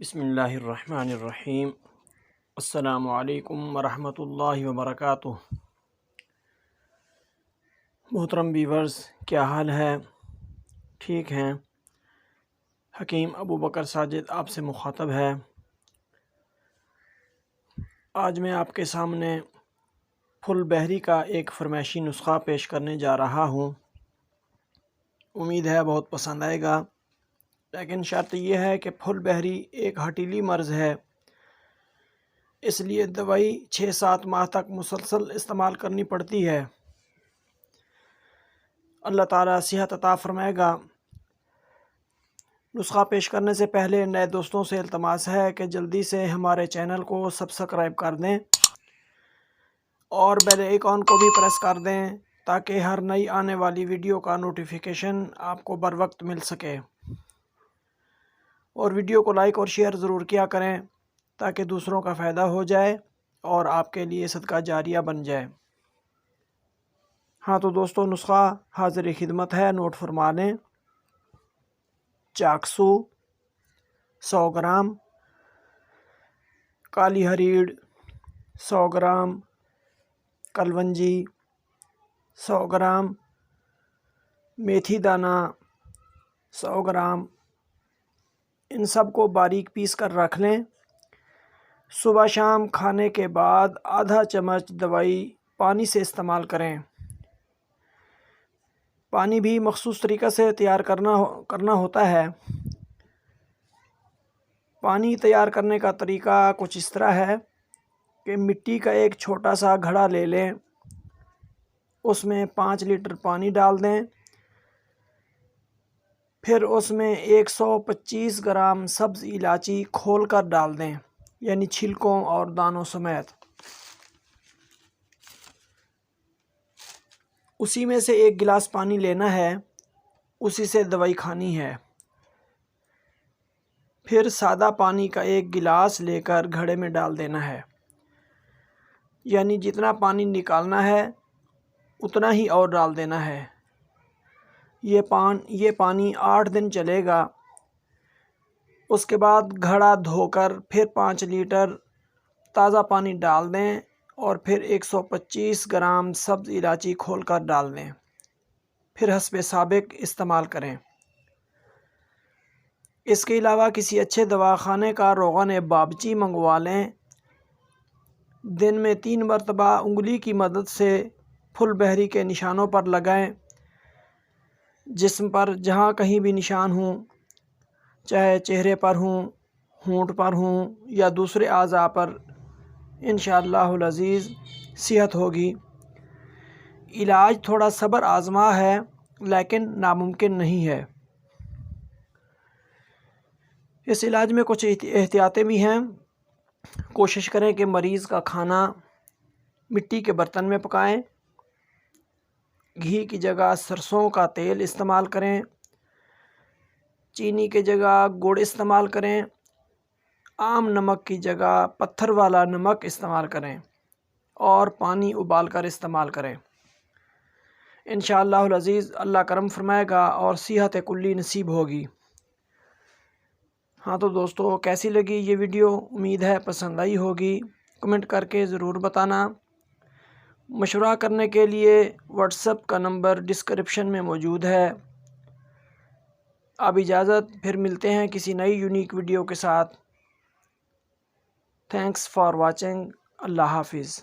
بسم اللہ الرحمن الرحیم۔ السلام علیکم ورحمۃ اللہ وبرکاتہ۔ محترم ویورز، کیا حال ہے؟ ٹھیک ہیں؟ حکیم ابو بکر ساجد آپ سے مخاطب ہے۔ آج میں آپ کے سامنے پھل بحری کا ایک فرمائشی نسخہ پیش کرنے جا رہا ہوں۔ امید ہے بہت پسند آئے گا، لیکن شرط یہ ہے کہ پھل بحری ایک ہٹیلی مرض ہے، اس لیے دوائی 6-7 ماہ تک مسلسل استعمال کرنی پڑتی ہے۔ اللہ تعالیٰ صحت عطا فرمائے گا۔ نسخہ پیش کرنے سے پہلے نئے دوستوں سے التماس ہے کہ جلدی سے ہمارے چینل کو سبسکرائب کر دیں اور بیل آئیکن کو بھی پریس کر دیں تاکہ ہر نئی آنے والی ویڈیو کا نوٹیفیکیشن آپ کو بر وقت مل سکے، اور ویڈیو کو لائک اور شیئر ضرور کیا کریں تاکہ دوسروں کا فائدہ ہو جائے اور آپ کے لیے صدقہ جاریہ بن جائے۔ ہاں تو دوستو، نسخہ حاضر خدمت ہے، نوٹ فرما لیں۔ چاکسو 100 گرام، کالی ہریڑ 100 گرام، کلونجی 100 گرام، میتھی دانہ 100 گرام، ان سب کو باریک پیس کر رکھ لیں۔ صبح شام کھانے کے بعد آدھا چمچ دوائی پانی سے استعمال کریں۔ پانی بھی مخصوص طریقہ سے تیار کرنا ہوتا ہے۔ پانی تیار کرنے کا طریقہ کچھ اس طرح ہے کہ مٹی کا ایک چھوٹا سا گھڑا لے لیں، اس میں 5 لیٹر پانی ڈال دیں، پھر اس میں 125 گرام سبز الائچی کھول کر ڈال دیں، یعنی چھلکوں اور دانوں سمیت۔ اسی میں سے 1 گلاس پانی لینا ہے، اسی سے دوائی کھانی ہے۔ پھر سادہ پانی کا 1 گلاس لے کر گھڑے میں ڈال دینا ہے، یعنی جتنا پانی نکالنا ہے اتنا ہی اور ڈال دینا ہے۔ یہ پانی 8 دن چلے گا۔ اس کے بعد گھڑا دھو کر پھر 5 لیٹر تازہ پانی ڈال دیں اور پھر 125 گرام سبز الائچی کھول کر ڈال دیں، پھر حسب سابق استعمال کریں۔ اس کے علاوہ کسی اچھے دواخانے کا روغن بابچی منگوا لیں۔ دن میں 3 مرتبہ انگلی کی مدد سے پھل بحری کے نشانوں پر لگائیں۔ جسم پر جہاں کہیں بھی نشان ہوں، چاہے چہرے پر ہوں، ہونٹ پر ہوں یا دوسرے اعضاء پر، انشاءاللہ العزیز صحت ہوگی۔ علاج تھوڑا صبر آزما ہے، لیکن ناممکن نہیں ہے۔ اس علاج میں کچھ احتیاطیں بھی ہیں۔ کوشش کریں کہ مریض کا کھانا مٹی کے برتن میں پکائیں، گھی کی جگہ سرسوں کا تیل استعمال کریں، چینی کی جگہ گڑ استعمال کریں، عام نمک کی جگہ پتھر والا نمک استعمال کریں، اور پانی ابال کر استعمال کریں۔ انشاءاللہ العزیز اللہ کرم فرمائے گا اور صحت کلی نصیب ہوگی۔ ہاں تو دوستو، کیسی لگی یہ ویڈیو؟ امید ہے پسند آئی ہوگی۔ کمنٹ کر کے ضرور بتانا۔ مشورہ کرنے کے لیے واٹس ایپ کا نمبر ڈسکرپشن میں موجود ہے۔ اب اجازت، پھر ملتے ہیں کسی نئی یونیک ویڈیو کے ساتھ۔ Thanks for watching. اللہ حافظ۔